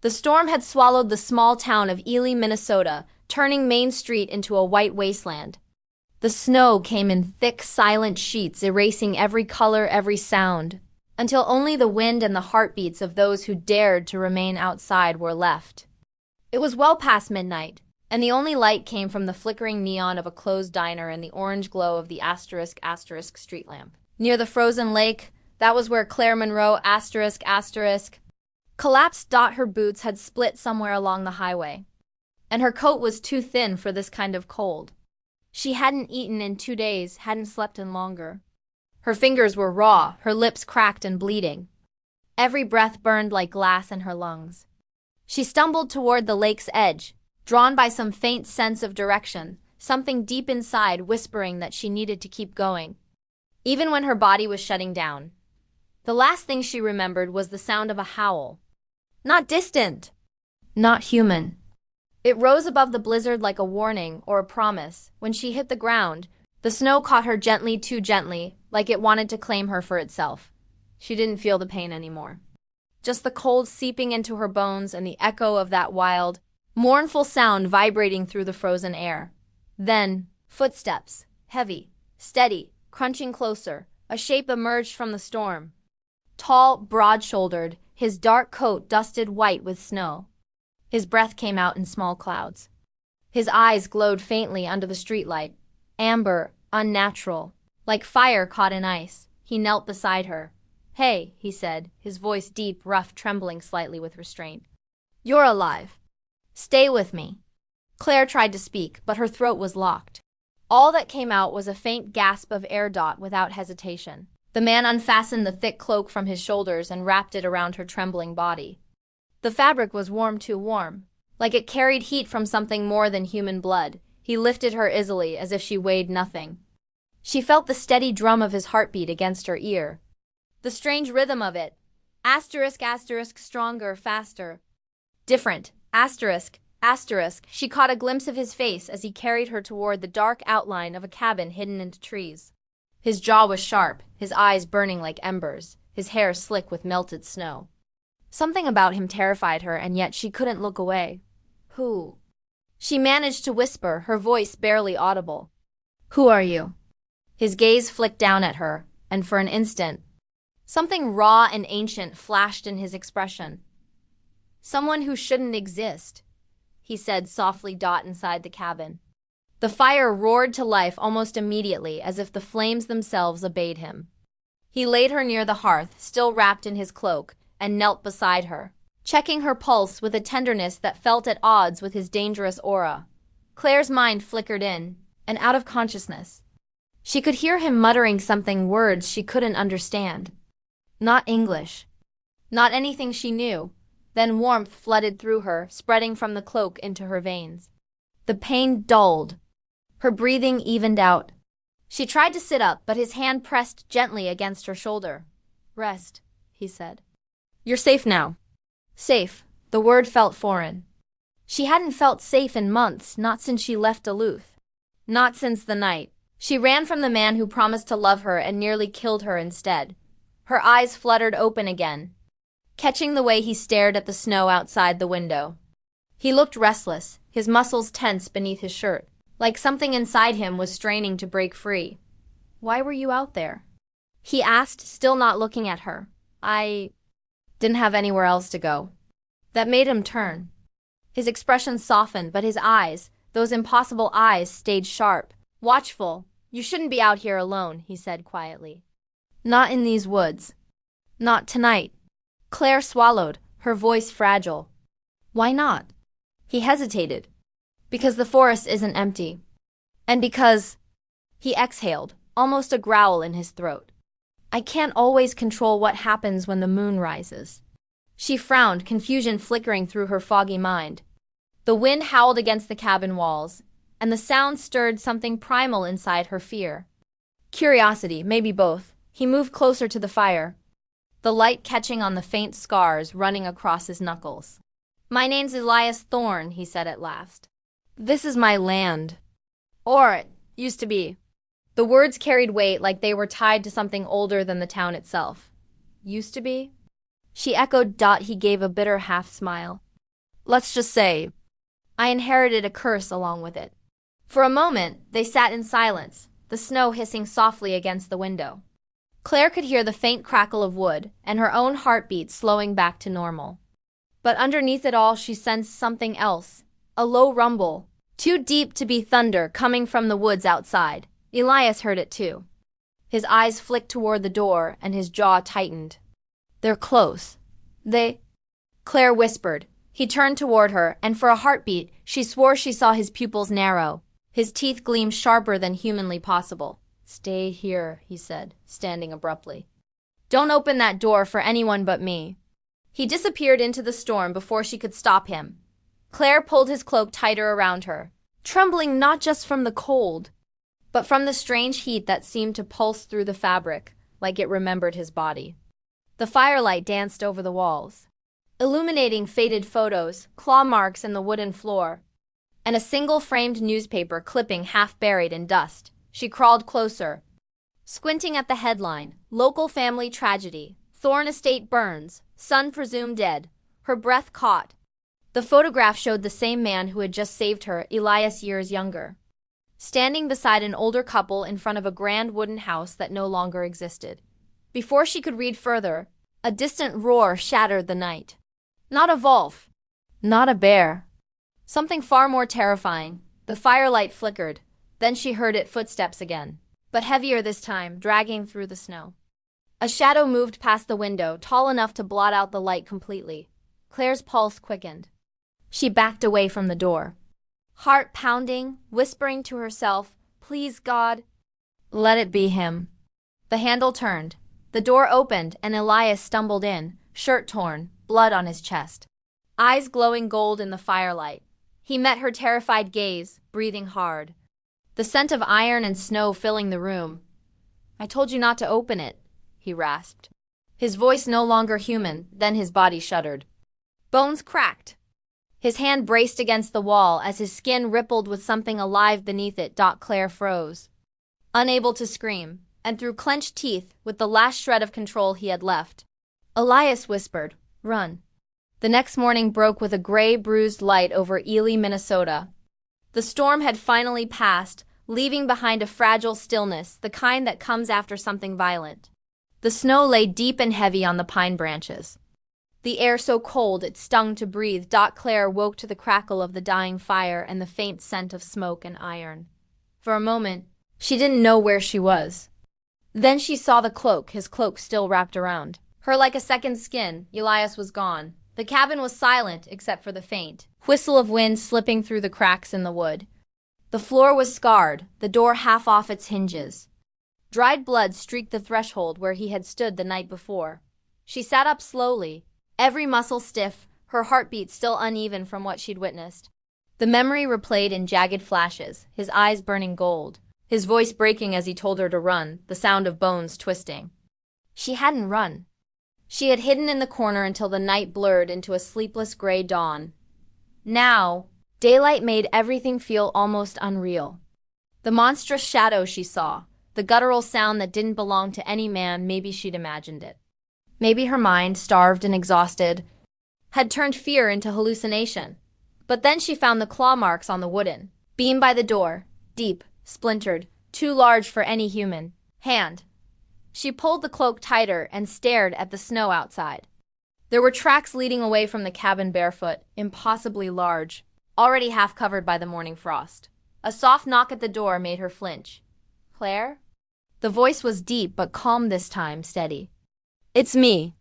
The storm had swallowed the small town of Ely, Minnesota, turning Main Street into a white wasteland. The snow came in thick, silent sheets, erasing every color, every sound, until only the wind and the heartbeats of those who dared to remain outside were left. It was well past midnight, and the only light came from the flickering neon of a closed diner and the orange glow of the *** street lamp. Near the frozen lake, that was where Claire Monroe *** collapsed. Her boots had split somewhere along the highway, and her coat was too thin for this kind of cold. She hadn't eaten in 2 days, hadn't slept in longer. Her fingers were raw, her lips cracked and bleeding. Every breath burned like glass in her lungs. She stumbled toward the lake's edge, drawn by some faint sense of direction, something deep inside whispering that she needed to keep going, even when her body was shutting down. The last thing she remembered was the sound of a howl. Not distant, not human. It rose above the blizzard like a warning or a promise. When she hit the ground, the snow caught her gently, too gently, like it wanted to claim her for itself. She didn't feel the pain anymore. Just the cold seeping into her bones and the echo of that wild, mournful sound vibrating through the frozen air. Then, footsteps, heavy, steady, crunching closer. A shape emerged from the storm. Tall, broad-shouldered, his dark coat dusted white with snow. His breath came out in small clouds. His eyes glowed faintly under the streetlight. Amber, unnatural, like fire caught in ice. He knelt beside her. "Hey," he said, his voice deep, rough, trembling slightly with restraint. "You're alive. Stay with me." Claire tried to speak, but her throat was locked. All that came out was a faint gasp of air. Without hesitation, the man unfastened the thick cloak from his shoulders and wrapped it around her trembling body. The fabric was warm, too warm, like it carried heat from something more than human blood. He lifted her easily, as if she weighed nothing. She felt the steady drum of his heartbeat against her ear. The strange rhythm of it. ***, stronger, faster. Different. ***. She caught a glimpse of his face as he carried her toward the dark outline of a cabin hidden into trees. His jaw was sharp, his eyes burning like embers, his hair slick with melted snow. Something about him terrified her, and yet she couldn't look away. "Who?" She managed to whisper, her voice barely audible. "Who are you?" His gaze flicked down at her, and for an instant, something raw and ancient flashed in his expression. "Someone who shouldn't exist," he said softly. Inside the cabin, the fire roared to life almost immediately, as if the flames themselves obeyed him. He laid her near the hearth, still wrapped in his cloak, and knelt beside her, checking her pulse with a tenderness that felt at odds with his dangerous aura. Claire's mind flickered in and out of consciousness. She could hear him muttering something, words she couldn't understand. Not English. Not anything she knew. Then warmth flooded through her, spreading from the cloak into her veins. The pain dulled. Her breathing evened out. She tried to sit up, but his hand pressed gently against her shoulder. "Rest," he said. "You're safe now." Safe. The word felt foreign. She hadn't felt safe in months, not since she left Duluth. Not since the night she ran from the man who promised to love her and nearly killed her instead. Her eyes fluttered open again, catching the way he stared at the snow outside the window. He looked restless, his muscles tense beneath his shirt, like something inside him was straining to break free. "Why were you out there?" he asked, still not looking at her. "I didn't have anywhere else to go." That made him turn. His expression softened, but his eyes, those impossible eyes, stayed sharp, watchful. "You shouldn't be out here alone," he said quietly. "Not in these woods. Not tonight." Claire swallowed, her voice fragile. "Why not?" He hesitated. "Because the forest isn't empty. And because—" he exhaled, almost a growl in his throat. "I can't always control what happens when the moon rises." She frowned, confusion flickering through her foggy mind. The wind howled against the cabin walls, and the sound stirred something primal inside her. Fear. Curiosity, maybe both. He moved closer to the fire, the light catching on the faint scars running across his knuckles. "My name's Elias Thorne," he said at last. "This is my land. Or it used to be." The words carried weight, like they were tied to something older than the town itself. "Used to be?" She echoed. He gave a bitter half-smile. Let's just say, I inherited a curse along with it. For a moment, they sat in silence, the snow hissing softly against the window. Claire could hear the faint crackle of wood and her own heartbeat slowing back to normal. But underneath it all, she sensed something else, a low rumble, too deep to be thunder coming from the woods outside. Elias heard it too. His eyes flicked toward the door and his jaw tightened. They're close. Claire whispered. He turned toward her, and for a heartbeat, she swore she saw his pupils narrow. His teeth gleamed sharper than humanly possible. Stay here, he said, standing abruptly. Don't open that door for anyone but me. He disappeared into the storm before she could stop him. Claire pulled his cloak tighter around her, trembling not just from the cold, but from the strange heat that seemed to pulse through the fabric, like it remembered his body. The firelight danced over the walls, illuminating faded photos, claw marks in the wooden floor, and a single framed newspaper clipping half buried in dust. She crawled closer, squinting at the headline, Local Family Tragedy, Thorne Estate Burns, Son Presumed Dead. Her breath caught. The photograph showed the same man who had just saved her, Elias years younger, standing beside an older couple in front of a grand wooden house that no longer existed. Before she could read further, a distant roar shattered the night. Not a wolf, not a bear. Something far more terrifying. The firelight flickered. Then she heard its footsteps again, but heavier this time, dragging through the snow. A shadow moved past the window, tall enough to blot out the light completely. Claire's pulse quickened. She backed away from the door, heart pounding, whispering to herself, Please, God, let it be him. The handle turned. The door opened and Elias stumbled in, shirt torn, blood on his chest, eyes glowing gold in the firelight. He met her terrified gaze, breathing hard, the scent of iron and snow filling the room. I told you not to open it, he rasped. His voice no longer human, then his body shuddered. Bones cracked. His hand braced against the wall as his skin rippled with something alive beneath it. Claire froze, unable to scream, and through clenched teeth, with the last shred of control he had left, Elias whispered, Run. The next morning broke with a gray, bruised light over Ely, Minnesota. The storm had finally passed, leaving behind a fragile stillness, the kind that comes after something violent. The snow lay deep and heavy on the pine branches, the air so cold it stung to breathe. Claire woke to the crackle of the dying fire and the faint scent of smoke and iron. For a moment, she didn't know where she was. Then she saw the cloak, his cloak still wrapped around her like a second skin. Elias was gone. The cabin was silent except for the faint whistle of wind slipping through the cracks in the wood. The floor was scarred, the door half off its hinges. Dried blood streaked the threshold where he had stood the night before. She sat up slowly, every muscle stiff, her heartbeat still uneven from what she'd witnessed. The memory replayed in jagged flashes, his eyes burning gold, his voice breaking as he told her to run, the sound of bones twisting. She hadn't run. She had hidden in the corner until the night blurred into a sleepless gray dawn. Now, daylight made everything feel almost unreal. The monstrous shadow she saw, the guttural sound that didn't belong to any man. Maybe she'd imagined it. Maybe her mind, starved and exhausted, had turned fear into hallucination. But then she found the claw marks on the wooden beam by the door, deep, splintered, too large for any human hand. She pulled the cloak tighter and stared at the snow outside. There were tracks leading away from the cabin barefoot, impossibly large, already half covered by the morning frost. A soft knock at the door made her flinch. Claire? The voice was deep but calm this time, steady. It's me.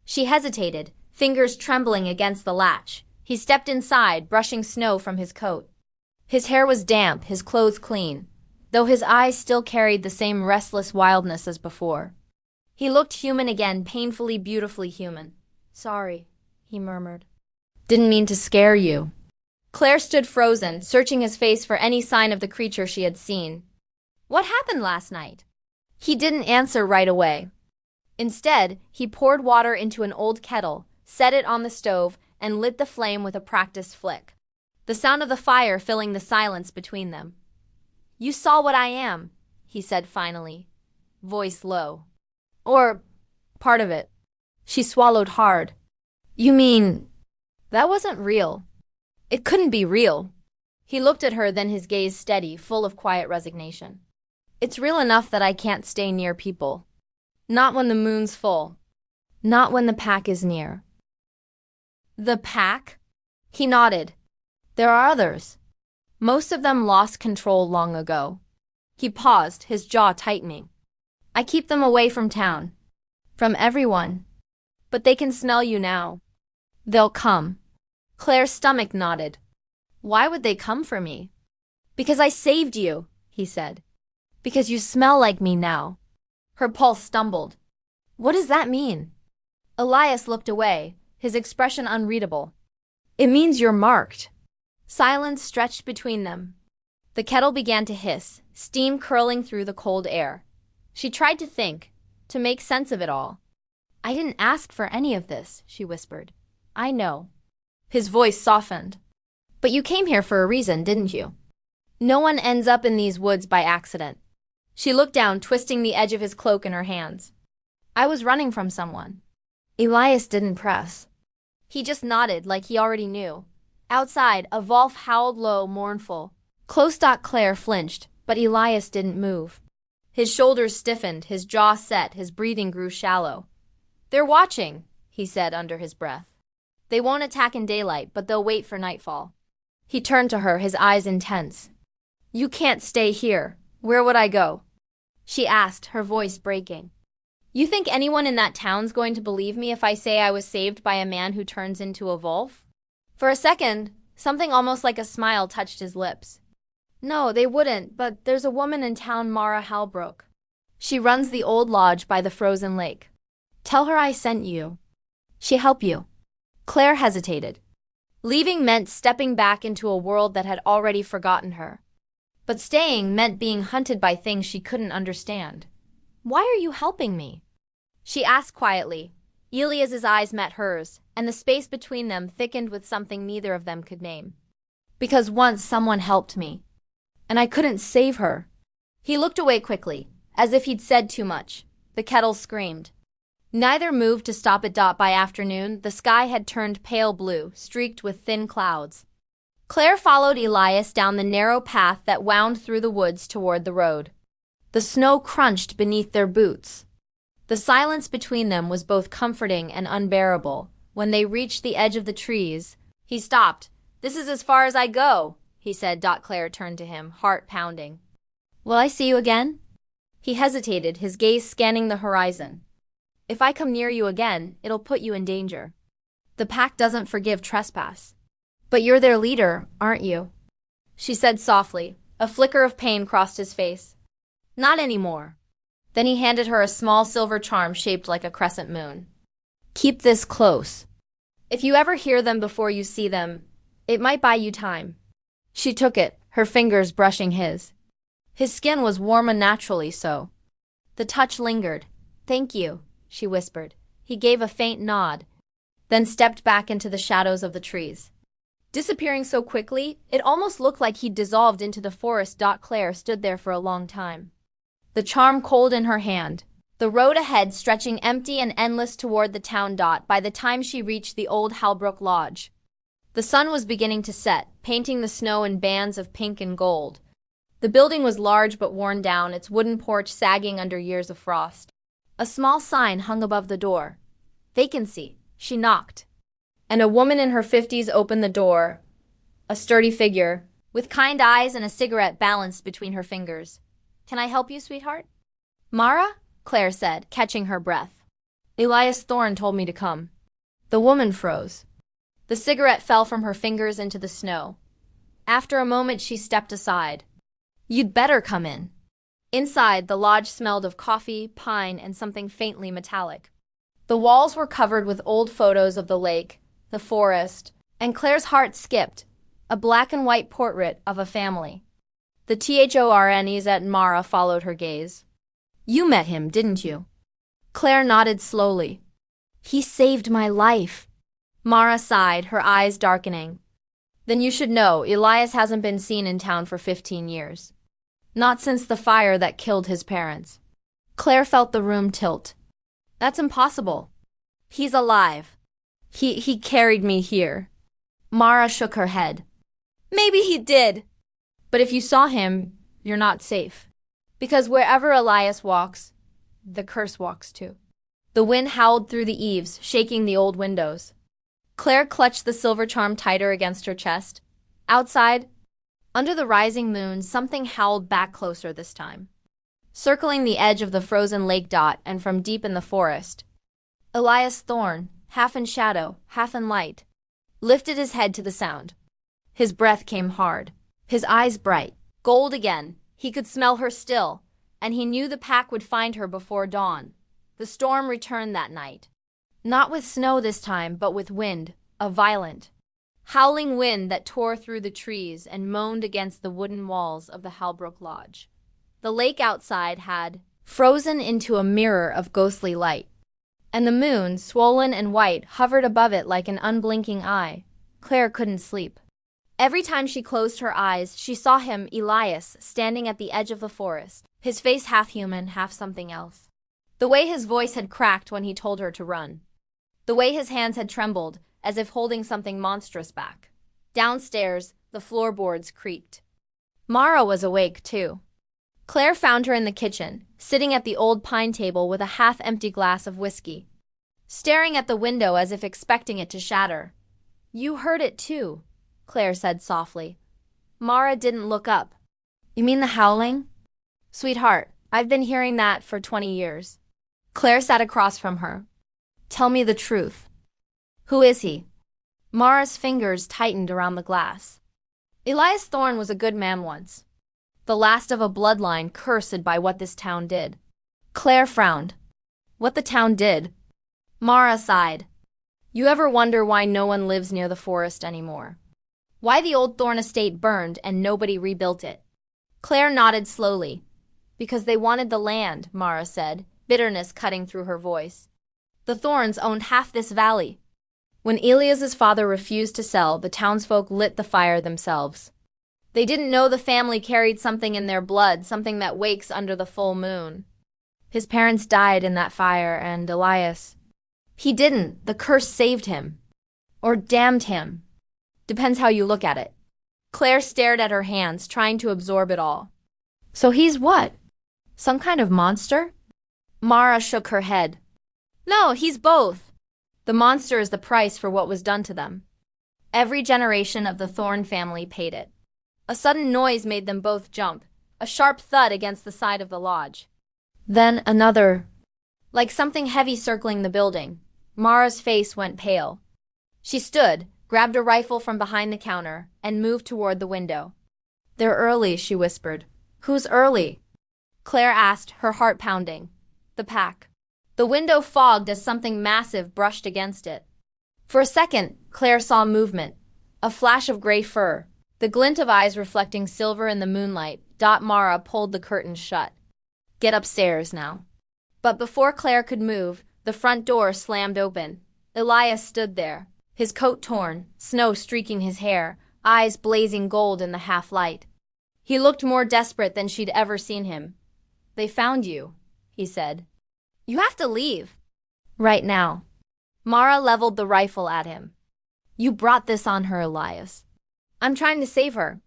She hesitated, fingers trembling against the latch. He stepped inside, brushing snow from his coat. His hair was damp, his clothes clean, though his eyes still carried the same restless wildness as before. He looked human again, painfully, beautifully human. Sorry, he murmured. Didn't mean to scare you. Claire stood frozen, searching his face for any sign of the creature she had seen. What happened last night? He didn't answer right away. Instead, he poured water into an old kettle, set it on the stove, and lit the flame with a practiced flick, the sound of the fire filling the silence between them. You saw what I am, he said finally, voice low. Or part of it. She swallowed hard. You mean That wasn't real. It couldn't be real. He looked at her, then his gaze steady, full of quiet resignation. It's real enough that I can't stay near people. Not when the moon's full. Not when the pack is near. The pack? He nodded. There are others. Most of them lost control long ago. He paused, his jaw tightening. I keep them away from town. From everyone. But they can smell you now. They'll come. Claire's stomach nodded. Why would they come for me? Because I saved you, he said. Because you smell like me now. Her pulse stumbled. What does that mean? Elias looked away, his expression unreadable. It means you're marked. Silence stretched between them. The kettle began to hiss, steam curling through the cold air. She tried to think, to make sense of it all. I didn't ask for any of this, she whispered. I know. His voice softened. But you came here for a reason, didn't you? No one ends up in these woods by accident. She looked down, twisting the edge of his cloak in her hands. I was running from someone. Elias didn't press. He just nodded like he already knew. Outside, a wolf howled low, mournful. Close. Claire flinched, but Elias didn't move. His shoulders stiffened, his jaw set, his breathing grew shallow. They're watching, he said under his breath. They won't attack in daylight, but they'll wait for nightfall. He turned to her, his eyes intense. You can't stay here. Where would I go? She asked, her voice breaking. You think anyone in that town's going to believe me if I say I was saved by a man who turns into a wolf? For a second, something almost like a smile touched his lips. No, they wouldn't, but there's a woman in town, Mara Halbrook. She runs the old lodge by the frozen lake. Tell her I sent you. She'll help you. Claire hesitated. Leaving meant stepping back into a world that had already forgotten her. But staying meant being hunted by things she couldn't understand. Why are you helping me? She asked quietly. Elias's eyes met hers, and the space between them thickened with something neither of them could name. Because once someone helped me. And I couldn't save her. He looked away quickly, as if he'd said too much. The kettle screamed. Neither moved to stop it. By afternoon, the sky had turned pale blue, streaked with thin clouds. Claire followed Elias down the narrow path that wound through the woods toward the road. The snow crunched beneath their boots. The silence between them was both comforting and unbearable. When they reached the edge of the trees, he stopped. This is as far as I go, he said. Claire turned to him, heart pounding. Will I see you again? He hesitated, his gaze scanning the horizon. If I come near you again, it'll put you in danger. The pack doesn't forgive trespass. But you're their leader, aren't you? She said softly. A flicker of pain crossed his face. Not anymore. Then he handed her a small silver charm shaped like a crescent moon. Keep this close. If you ever hear them before you see them, it might buy you time. She took it, her fingers brushing his. His skin was warm unnaturally so. The touch lingered. Thank you, she whispered. He gave a faint nod, then stepped back into the shadows of the trees. Disappearing so quickly, it almost looked like he'd dissolved into the forest. Claire stood there for a long time. The charm cold in her hand, the road ahead stretching empty and endless toward the town. By the time she reached the old Halbrook Lodge, the sun was beginning to set, painting the snow in bands of pink and gold. The building was large but worn down, its wooden porch sagging under years of frost. A small sign hung above the door. Vacancy. She knocked. And a woman in her 50s opened the door, a sturdy figure, with kind eyes and a cigarette balanced between her fingers. Can I help you, sweetheart? Mara? Claire said, catching her breath. Elias Thorne told me to come. The woman froze. The cigarette fell from her fingers into the snow. After a moment, she stepped aside. You'd better come in. Inside, the lodge smelled of coffee, pine, and something faintly metallic. The walls were covered with old photos of the lake, the forest, and Claire's heart skipped. A black and white portrait of a family. The Thornes at Mara followed her gaze. You met him, didn't you? Claire nodded slowly. He saved my life. Mara sighed, her eyes darkening. Then you should know, Elias hasn't been seen in town for 15 years. Not since the fire that killed his parents. Claire felt the room tilt. That's impossible. He's alive. He carried me here. Mara shook her head. Maybe he did. But if you saw him, you're not safe. Because wherever Elias walks, the curse walks too. The wind howled through the eaves, shaking the old windows. Claire clutched the silver charm tighter against her chest. Outside, under the rising moon, something howled back closer this time. Circling the edge of the frozen lake dot and from deep in the forest, Elias Thorne, half in shadow, half in light, lifted his head to the sound. His breath came hard, his eyes bright, gold again. He could smell her still, and he knew the pack would find her before dawn. The storm returned that night. Not with snow this time, but with wind, a violent, howling wind that tore through the trees and moaned against the wooden walls of the Halbrook Lodge. The lake outside had frozen into a mirror of ghostly light, and the moon, swollen and white, hovered above it like an unblinking eye. Claire couldn't sleep. Every time she closed her eyes, she saw him, Elias, standing at the edge of the forest, his face half human, half something else. The way his voice had cracked when he told her to run. The way his hands had trembled, as if holding something monstrous back. Downstairs, the floorboards creaked. Mara was awake, too. Claire found her in the kitchen, sitting at the old pine table with a half-empty glass of whiskey, staring at the window as if expecting it to shatter. You heard it, too, Claire said softly. Mara didn't look up. You mean the howling? Sweetheart, I've been hearing that for 20 years. Claire sat across from her. Tell me the truth. Who is he? Mara's fingers tightened around the glass. Elias Thorne was a good man once. The last of a bloodline cursed by what this town did. Claire frowned. What the town did? Mara sighed. You ever wonder why no one lives near the forest anymore? Why the old Thorne estate burned and nobody rebuilt it? Claire nodded slowly. Because they wanted the land, Mara said, bitterness cutting through her voice. The Thornes owned half this valley. When Elias's father refused to sell, the townsfolk lit the fire themselves. They didn't know the family carried something in their blood, something that wakes under the full moon. His parents died in that fire, and Elias... He didn't. The curse saved him. Or damned him. Depends how you look at it. Claire stared at her hands, trying to absorb it all. So he's what? Some kind of monster? Mara shook her head. No, he's both. The monster is the price for what was done to them. Every generation of the Thorne family paid it. A sudden noise made them both jump, a sharp thud against the side of the lodge. Then another, like something heavy circling the building. Mara's face went pale. She stood, grabbed a rifle from behind the counter, and moved toward the window. They're early, she whispered. Who's early? Claire asked, her heart pounding. The pack. The window fogged as something massive brushed against it. For a second, Claire saw movement. A flash of gray fur. The glint of eyes reflecting silver in the moonlight. Mara pulled the curtains shut. Get upstairs now. But before Claire could move, the front door slammed open. Elias stood there, his coat torn, snow streaking his hair, eyes blazing gold in the half-light. He looked more desperate than she'd ever seen him. They found you, he said. You have to leave. Right now. Mara leveled the rifle at him. You brought this on her, Elias. I'm trying to save her.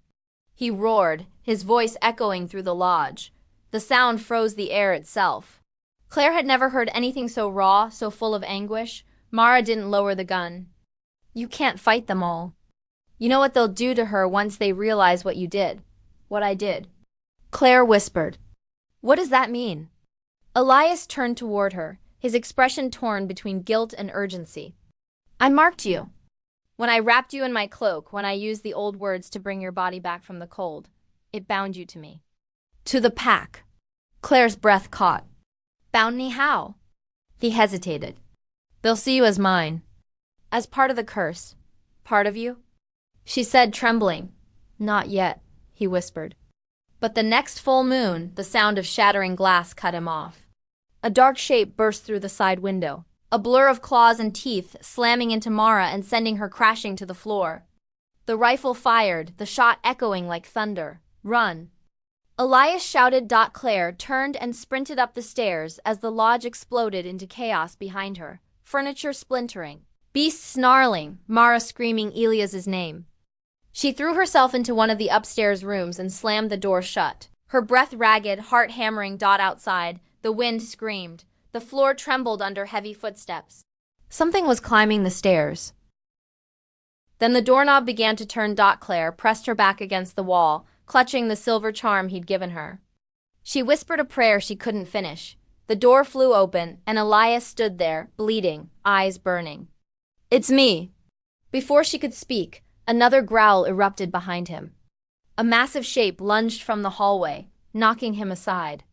He roared, his voice echoing through the lodge. The sound froze the air itself. Claire had never heard anything so raw, so full of anguish. Mara didn't lower the gun. You can't fight them all. You know what they'll do to her once they realize what you did. What I did. Claire whispered. What does that mean? Elias turned toward her, his expression torn between guilt and urgency. I marked you. When I wrapped you in my cloak, when I used the old words to bring your body back from the cold, it bound you to me. To the pack. Claire's breath caught. Bound me how? He hesitated. They'll see you as mine. As part of the curse. Part of you? She said, trembling. Not yet, he whispered. But the next full moon, the sound of shattering glass cut him off. A dark shape burst through the side window. A blur of claws and teeth slamming into Mara and sending her crashing to the floor. The rifle fired, the shot echoing like thunder. Run. Elias shouted. Claire turned and sprinted up the stairs as the lodge exploded into chaos behind her, furniture splintering, Beast snarling, Mara screaming Elias's name. She threw herself into one of the upstairs rooms and slammed the door shut. Her breath ragged, heart hammering. Outside, the wind screamed. The floor trembled under heavy footsteps. Something was climbing the stairs. Then the doorknob began to turn. Claire pressed her back against the wall, clutching the silver charm he'd given her. She whispered a prayer she couldn't finish. The door flew open, and Elias stood there, bleeding, eyes burning. "It's me." Before she could speak, another growl erupted behind him. A massive shape lunged from the hallway, knocking him aside.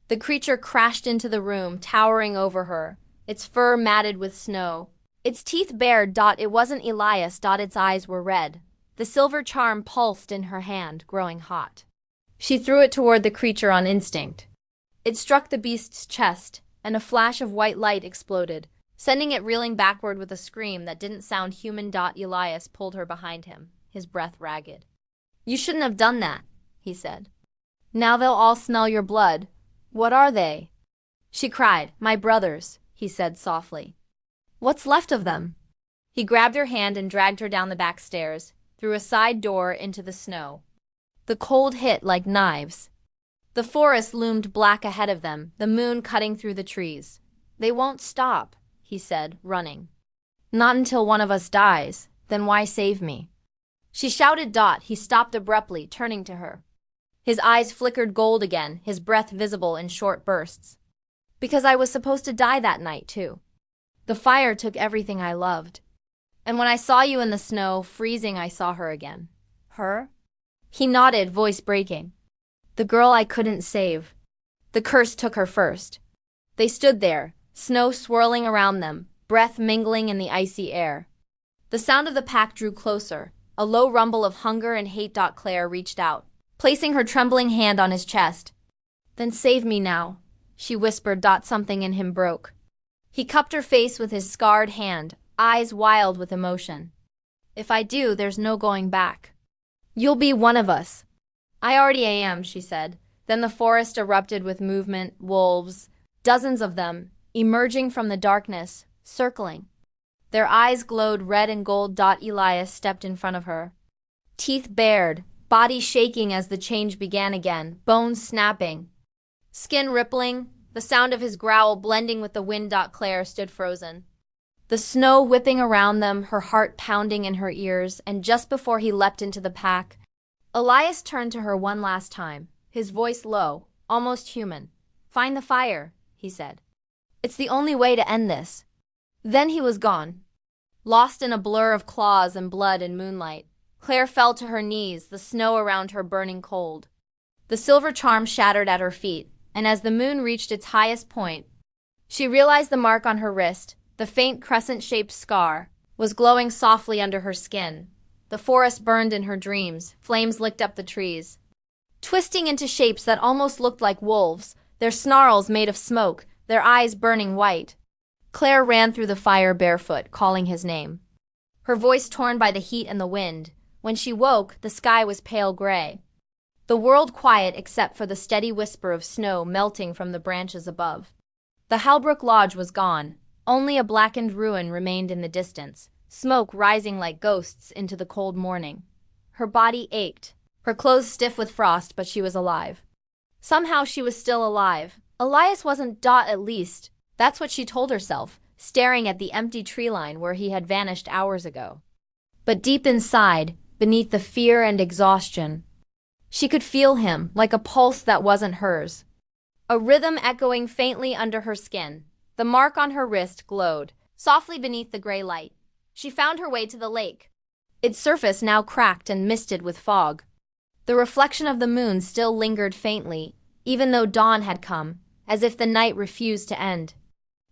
The creature crashed into the room, towering over her, its fur matted with snow. Its teeth bared. It wasn't Elias. Its eyes were red. The silver charm pulsed in her hand, growing hot. She threw it toward the creature on instinct. It struck the beast's chest, and a flash of white light exploded, sending it reeling backward with a scream that didn't sound human. Elias pulled her behind him, his breath ragged. "You shouldn't have done that," he said. "Now they'll all smell your blood." "What are they?" she cried. "My brothers," he said softly. "What's left of them?" He grabbed her hand and dragged her down the back stairs, through a side door into the snow. The cold hit like knives. The forest loomed black ahead of them, the moon cutting through the trees. "They won't stop," he said, running. "Not until one of us dies. Then why save me?" She shouted. He stopped abruptly, turning to her. His eyes flickered gold again, his breath visible in short bursts. "Because I was supposed to die that night, too. The fire took everything I loved. And when I saw you in the snow, freezing, I saw her again." "Her?" He nodded, voice breaking. "The girl I couldn't save. The curse took her first." They stood there, snow swirling around them, breath mingling in the icy air. The sound of the pack drew closer, a low rumble of hunger and hate. Claire reached out, placing her trembling hand on his chest. "Then save me now," she whispered. Something in him broke. He cupped her face with his scarred hand, eyes wild with emotion. "If I do, there's no going back. You'll be one of us." "I already am," she said. Then the forest erupted with movement, wolves, dozens of them, emerging from the darkness, circling. Their eyes glowed red and gold. Elias stepped in front of her. Teeth bared, body shaking as the change began again, bones snapping, skin rippling, the sound of his growl blending with the wind. Claire stood frozen. The snow whipping around them, her heart pounding in her ears, and just before he leapt into the pack, Elias turned to her one last time, his voice low, almost human. "Find the fire," he said. "It's the only way to end this." Then he was gone, lost in a blur of claws and blood and moonlight. Claire fell to her knees, the snow around her burning cold. The silver charm shattered at her feet, and as the moon reached its highest point, she realized the mark on her wrist, the faint crescent-shaped scar, was glowing softly under her skin. The forest burned in her dreams, flames licked up the trees, twisting into shapes that almost looked like wolves, their snarls made of smoke, their eyes burning white. Claire ran through the fire barefoot, calling his name, her voice torn by the heat and the wind. When she woke, the sky was pale gray, the world quiet except for the steady whisper of snow melting from the branches above. The Halbrook Lodge was gone. Only a blackened ruin remained in the distance, smoke rising like ghosts into the cold morning. Her body ached, her clothes stiff with frost, but she was alive. Somehow she was still alive. Elias wasn't. At least, that's what she told herself, staring at the empty tree line where he had vanished hours ago. But deep inside, beneath the fear and exhaustion, she could feel him, like a pulse that wasn't hers. A rhythm echoing faintly under her skin. The mark on her wrist glowed, softly beneath the gray light. She found her way to the lake, its surface now cracked and misted with fog. The reflection of the moon still lingered faintly, even though dawn had come, as if the night refused to end.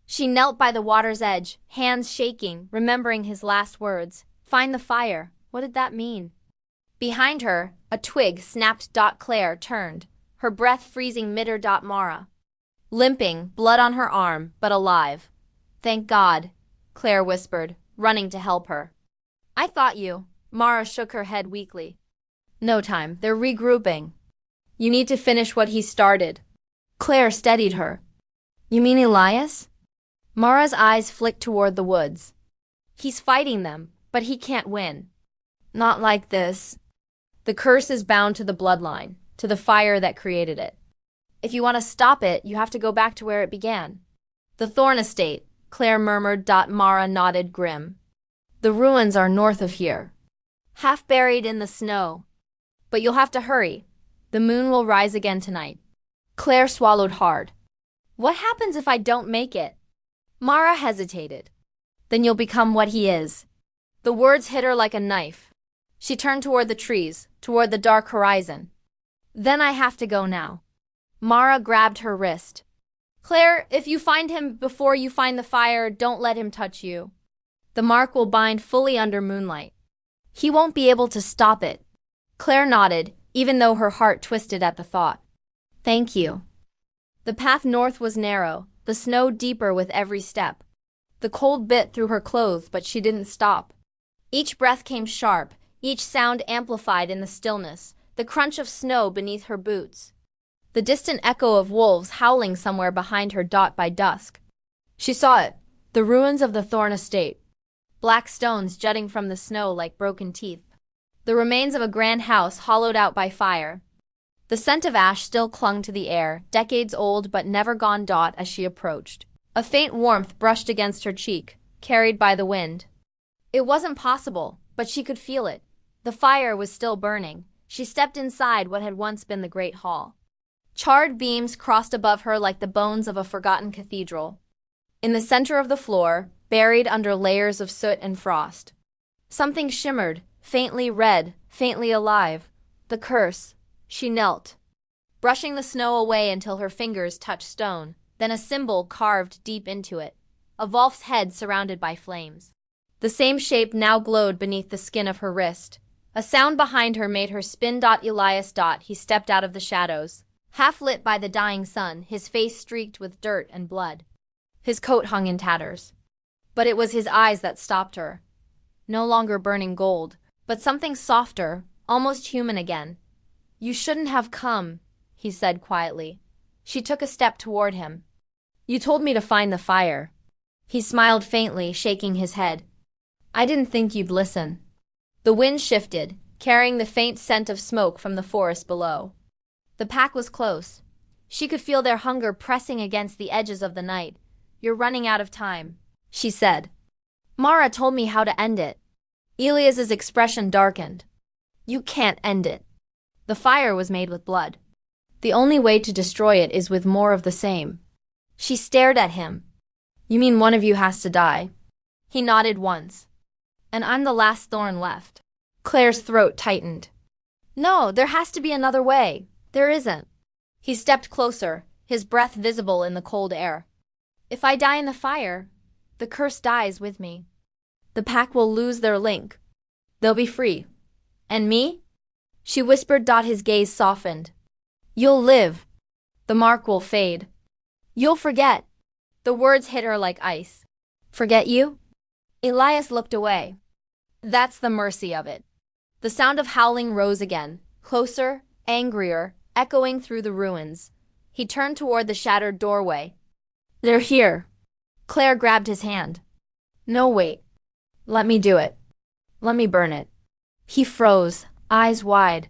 She knelt by the water's edge, hands shaking, remembering his last words. Find the fire. What did that mean? Behind her, a twig snapped. Claire turned, her breath freezing mid. Mara, limping, blood on her arm, but alive. "Thank God," Claire whispered, running to help her. "I thought you." Mara shook her head weakly. "No time. They're regrouping. You need to finish what he started." Claire steadied her. "You mean Elias?" Mara's eyes flicked toward the woods. He's fighting them, but he can't win. Not like this. The curse is bound to the bloodline, to the fire that created it. If you want to stop it, you have to go back to where it began. The Thorn Estate, Claire murmured. Mara nodded grim. The ruins are north of here. Half buried in the snow. But you'll have to hurry. The moon will rise again tonight. Claire swallowed hard. What happens if I don't make it? Mara hesitated. Then you'll become what he is. The words hit her like a knife. She turned toward the trees, toward the dark horizon. Then I have to go now. Mara grabbed her wrist. Claire, if you find him before you find the fire, don't let him touch you. The mark will bind fully under moonlight. He won't be able to stop it. Claire nodded, even though her heart twisted at the thought. Thank you. The path north was narrow, the snow deeper with every step. The cold bit through her clothes, but she didn't stop. Each breath came sharp, each sound amplified in the stillness, the crunch of snow beneath her boots. The distant echo of wolves howling somewhere behind her by dusk. She saw it, the ruins of the Thorn Estate. Black stones jutting from the snow like broken teeth. The remains of a grand house hollowed out by fire. The scent of ash still clung to the air, decades old but never gone. As she approached, a faint warmth brushed against her cheek, carried by the wind. It wasn't possible, but she could feel it. The fire was still burning. She stepped inside what had once been the great hall. Charred beams crossed above her like the bones of a forgotten cathedral. In the center of the floor, buried under layers of soot and frost, something shimmered, faintly red, faintly alive. The curse. She knelt, brushing the snow away until her fingers touched stone, then a symbol carved deep into it. A wolf's head surrounded by flames. The same shape now glowed beneath the skin of her wrist. A sound behind her made her spin. Elias. He stepped out of the shadows, half lit by the dying sun, his face streaked with dirt and blood. His coat hung in tatters. But it was his eyes that stopped her. No longer burning gold, but something softer, almost human again. You shouldn't have come, he said quietly. She took a step toward him. You told me to find the fire. He smiled faintly, shaking his head. I didn't think you'd listen. The wind shifted, carrying the faint scent of smoke from the forest below. The pack was close. She could feel their hunger pressing against the edges of the night. You're running out of time, she said. Mara told me how to end it. Elias's expression darkened. You can't end it. The fire was made with blood. The only way to destroy it is with more of the same. She stared at him. You mean one of you has to die? He nodded once. And I'm the last thorn left. Claire's throat tightened. No, there has to be another way. There isn't. He stepped closer, his breath visible in the cold air. If I die in the fire, the curse dies with me. The pack will lose their link. They'll be free. And me? She whispered. His gaze softened. You'll live. The mark will fade. You'll forget. The words hit her like ice. Forget you? Elias looked away. That's the mercy of it. The sound of howling rose again, closer, angrier, echoing through the ruins. He turned toward the shattered doorway. They're here. Claire grabbed his hand. No, wait. Let me do it. Let me burn it. He froze, eyes wide.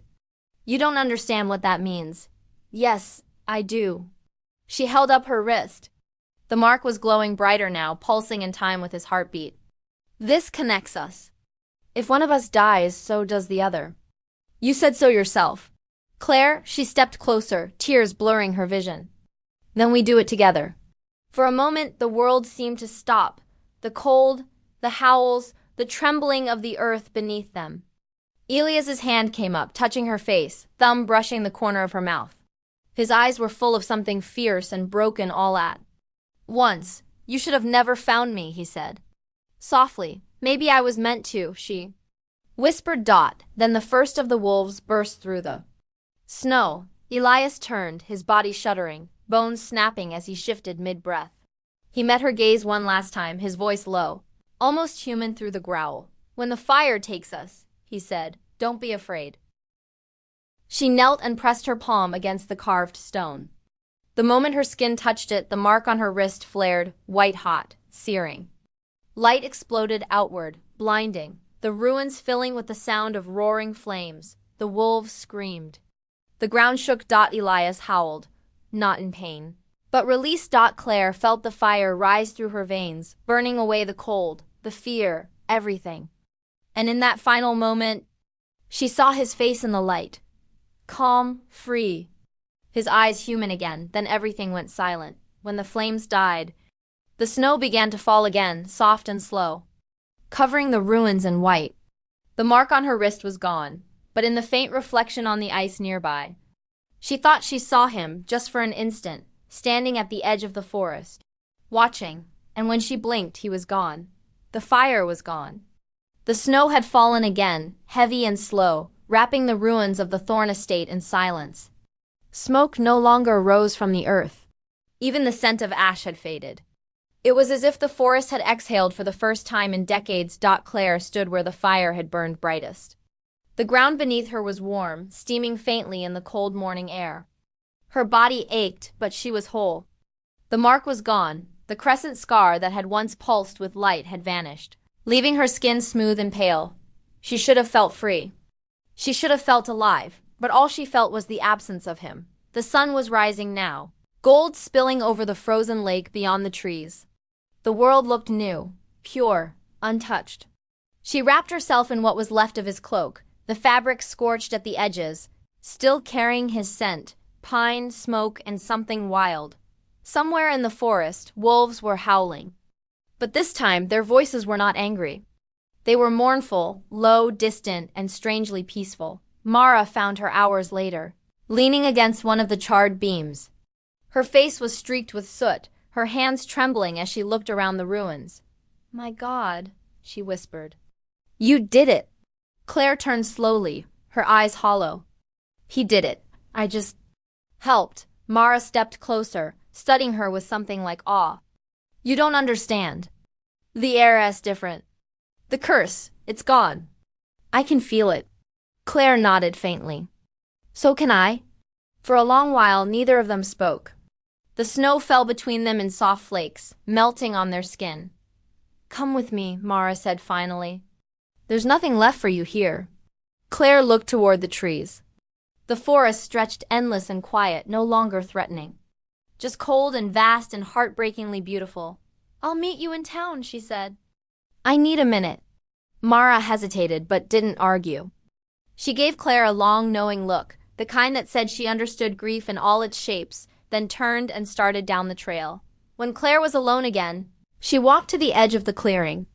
You don't understand what that means. Yes, I do. She held up her wrist. The mark was glowing brighter now, pulsing in time with his heartbeat. This connects us. If one of us dies, so does the other. You said so yourself. Claire, she stepped closer, tears blurring her vision. Then we do it together. For a moment, the world seemed to stop. The cold, the howls, the trembling of the earth beneath them. Elias's hand came up, touching her face, thumb brushing the corner of her mouth. His eyes were full of something fierce and broken all at once. You should have never found me, he said. Softly, maybe I was meant to, she whispered. Then the first of the wolves burst through the snow. Elias turned, his body shuddering, bones snapping as he shifted mid-breath. He met her gaze one last time, his voice low, almost human through the growl. When the fire takes us, he said, don't be afraid. She knelt and pressed her palm against the carved stone. The moment her skin touched it, the mark on her wrist flared, white hot, searing. Light exploded outward, blinding, the ruins filling with the sound of roaring flames. The wolves screamed. The ground shook. Elias howled, not in pain, but released. Claire felt the fire rise through her veins, burning away the cold, the fear, everything. And in that final moment, she saw his face in the light. Calm, free. His eyes human again, then everything went silent. When the flames died, the snow began to fall again, soft and slow, covering the ruins in white. The mark on her wrist was gone, but in the faint reflection on the ice nearby, she thought she saw him, just for an instant, standing at the edge of the forest, watching, and when she blinked, he was gone. The fire was gone. The snow had fallen again, heavy and slow, wrapping the ruins of the Thorn estate in silence. Smoke no longer rose from the earth. Even the scent of ash had faded. It was as if the forest had exhaled for the first time in decades. Claire stood where the fire had burned brightest. The ground beneath her was warm, steaming faintly in the cold morning air. Her body ached, but she was whole. The mark was gone. The crescent scar that had once pulsed with light had vanished, leaving her skin smooth and pale. She should have felt free. She should have felt alive, but all she felt was the absence of him. The sun was rising now, gold spilling over the frozen lake beyond the trees. The world looked new, pure, untouched. She wrapped herself in what was left of his cloak, the fabric scorched at the edges, still carrying his scent, pine, smoke, and something wild. Somewhere in the forest, wolves were howling. But this time, their voices were not angry. They were mournful, low, distant, and strangely peaceful. Mara found her hours later, leaning against one of the charred beams. Her face was streaked with soot, her hands trembling as she looked around the ruins. "My God," she whispered. "You did it!" Claire turned slowly, her eyes hollow. "He did it. I just helped." Mara stepped closer, studying her with something like awe. "You don't understand. The air is different. The curse, it's gone. I can feel it." Claire nodded faintly. "So can I." For a long while, neither of them spoke. The snow fell between them in soft flakes, melting on their skin. "Come with me," Mara said finally. "There's nothing left for you here." Claire looked toward the trees. The forest stretched endless and quiet, no longer threatening. Just cold and vast and heartbreakingly beautiful. "I'll meet you in town," she said. "I need a minute." Mara hesitated, but didn't argue. She gave Claire a long, knowing look, the kind that said she understood grief in all its shapes, then turned and started down the trail. When Claire was alone again, she walked to the edge of the clearing.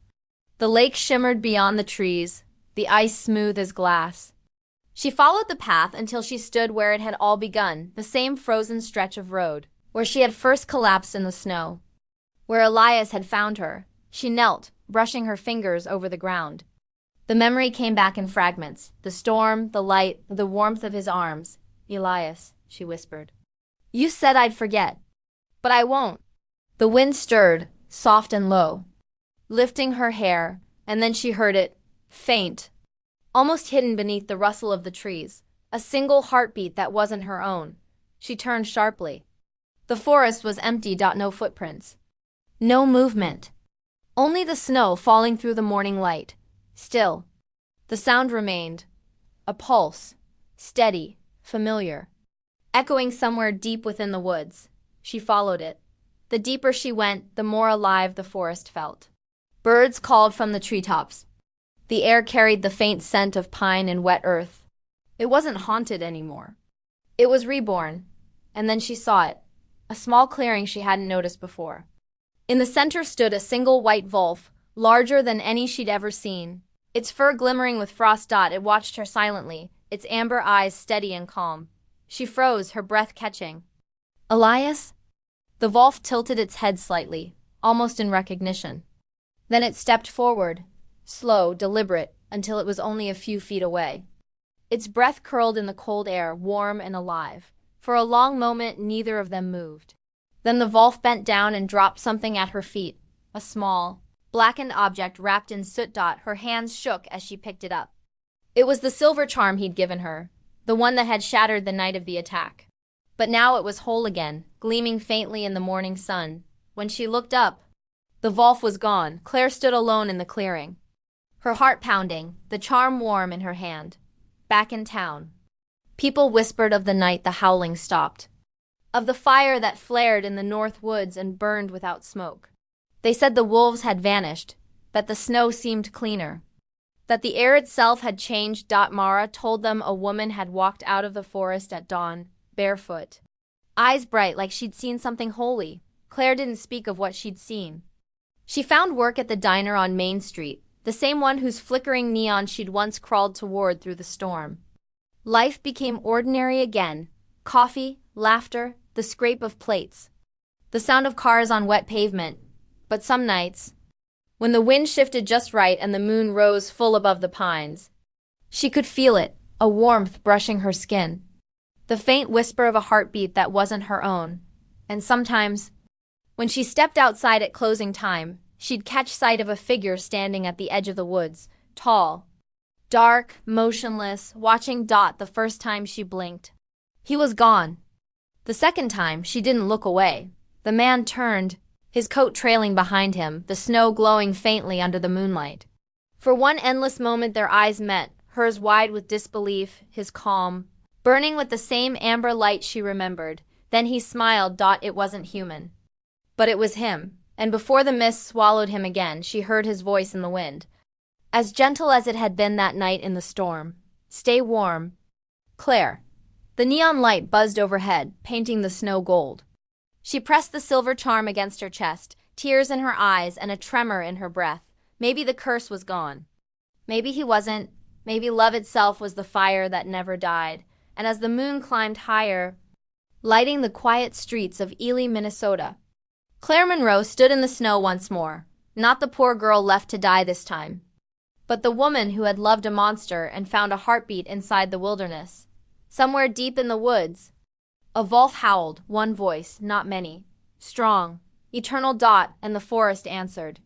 The lake shimmered beyond the trees, the ice smooth as glass. She followed the path until she stood where it had all begun, the same frozen stretch of road, where she had first collapsed in the snow. Where Elias had found her. She knelt, brushing her fingers over the ground. The memory came back in fragments, the storm, the light, the warmth of his arms. "Elias," she whispered. "You said I'd forget. But I won't." The wind stirred, soft and low, lifting her hair, and then she heard it, faint, almost hidden beneath the rustle of the trees, a single heartbeat that wasn't her own. She turned sharply. The forest was empty. No footprints. No movement. Only the snow falling through the morning light. Still. The sound remained. A pulse. Steady. Familiar. Echoing somewhere deep within the woods. She followed it. The deeper she went, the more alive the forest felt. Birds called from the treetops. The air carried the faint scent of pine and wet earth. It wasn't haunted anymore. It was reborn. And then she saw it. A small clearing she hadn't noticed before. In the center stood a single white wolf, larger than any she'd ever seen. Its fur glimmering with frost. It watched her silently, its amber eyes steady and calm. She froze, her breath catching. "Elias?" The wolf tilted its head slightly, almost in recognition. Then it stepped forward, slow, deliberate, until it was only a few feet away. Its breath curled in the cold air, warm and alive. For a long moment, neither of them moved. Then the wolf bent down and dropped something at her feet, a small, blackened object wrapped in soot. Her hands shook as she picked it up. It was the silver charm he'd given her, the one that had shattered the night of the attack. But now it was whole again, gleaming faintly in the morning sun. When she looked up, The wolf was gone. Claire stood alone in the clearing, her heart pounding, the charm warm in her hand. Back in town, people whispered of the night the howling stopped, of the fire that flared in the north woods and burned without smoke. They said the wolves had vanished, that the snow seemed cleaner, that the air itself had changed. Mara told them a woman had walked out of the forest at dawn, barefoot, eyes bright like she'd seen something holy. Claire didn't speak of what she'd seen. She found work at the diner on Main Street, the same one whose flickering neon she'd once crawled toward through the storm. Life became ordinary again. Coffee, laughter, the scrape of plates, the sound of cars on wet pavement. But some nights, when the wind shifted just right and the moon rose full above the pines, she could feel it, a warmth brushing her skin, the faint whisper of a heartbeat that wasn't her own. And sometimes, when she stepped outside at closing time, she'd catch sight of a figure standing at the edge of the woods, tall, dark, motionless, watching Dot. The first time she blinked, he was gone. The second time, she didn't look away. The man turned, his coat trailing behind him, the snow glowing faintly under the moonlight. For one endless moment their eyes met, hers wide with disbelief, his calm, burning with the same amber light she remembered. Then he smiled. It wasn't human, but it was him. And before the mist swallowed him again, she heard his voice in the wind, as gentle as it had been that night in the storm. "Stay warm, Claire." The neon light buzzed overhead, painting the snow gold. She pressed the silver charm against her chest, tears in her eyes and a tremor in her breath. Maybe the curse was gone. Maybe he wasn't. Maybe love itself was the fire that never died. And as the moon climbed higher, lighting the quiet streets of Ely, Minnesota, Claire Monroe stood in the snow once more. Not the poor girl left to die this time, but the woman who had loved a monster and found a heartbeat inside the wilderness. Somewhere deep in the woods, a wolf howled, one voice, not many. Strong, eternal. And the forest answered.